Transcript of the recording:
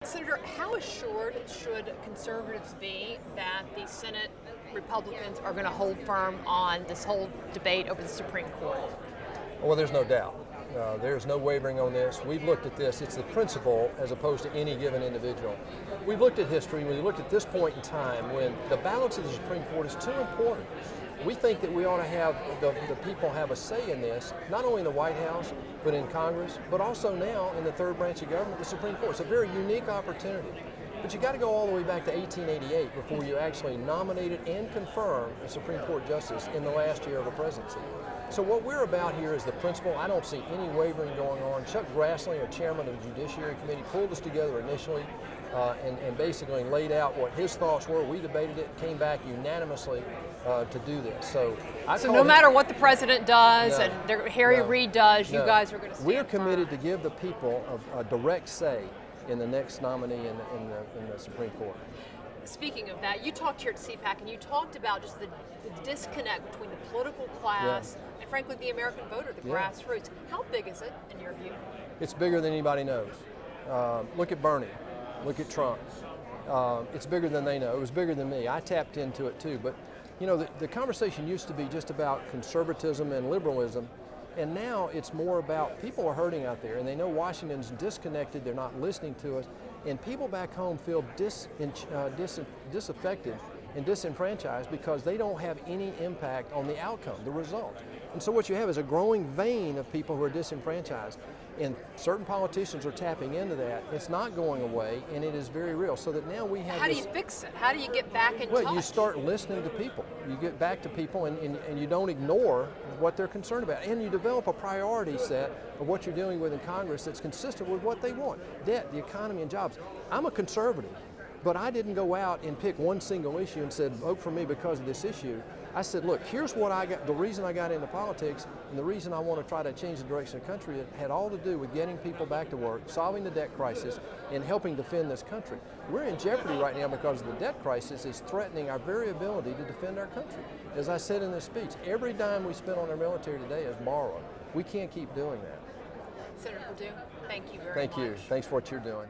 Senator, how assured should conservatives be that the Senate Republicans are going to hold firm on this whole debate over the Supreme Court? Well, there's no doubt. There's no wavering on this. We've looked at this. It's the principle as opposed to any given individual. We've looked at history. We looked at this point in time when the balance of the Supreme Court is too important. We think that we ought to have the people have a say in this, not only in the White House, but in Congress, but also now in the third branch of government, the Supreme Court. It's a very unique opportunity. But you got to go all the way back to 1888 before you actually nominated and confirmed a Supreme Court justice in the last year of a presidency. So what we're about here is the principle. I don't see any wavering going on. Chuck Grassley, our chairman of the Judiciary Committee, pulled us together initially and basically laid out what his thoughts were. We debated it, came back unanimously to do this. So no matter what the president does and Harry Reid does, you guys are going to stand We're committed to give the people a direct say in the next nominee in the Supreme Court. Speaking of that, you talked here at CPAC and you talked about just the disconnect between the political class and frankly the American voter, the grassroots. How big is it in your view? It's bigger than anybody knows. Look at Bernie, look at Trump. It's bigger than they know. It was bigger than me. I tapped into it too. But you know, the conversation used to be just about conservatism and liberalism. And now it's more about people are hurting out there and they know Washington's disconnected, they're not listening to us, and people back home feel disaffected and disenfranchised because they don't have any impact on the outcome, the result. And so what you have is a growing vein of people who are disenfranchised, and certain politicians are tapping into that. It's not going away, and it is very real. So that now we have How do you fix it? How do you get back in touch? Well, you start listening to people. You get back to people and you don't ignore what they're concerned about. And you develop a priority set of what you're dealing with in Congress that's consistent with what they want. Debt, the economy, and jobs. I'm a conservative, but I didn't go out and pick one single issue and said, vote for me because of this issue. I said, look, here's what I got, the reason I got into politics and the reason I want to try to change the direction of the country. It had all to do with getting people back to work, solving the debt crisis, and helping defend this country. We're in jeopardy right now because the debt crisis is threatening our very ability to defend our country. As I said in this speech, every dime we spend on our military today is borrowed. We can't keep doing that. Senator Perdue, thank you very much. Thank you. Thanks for what you're doing.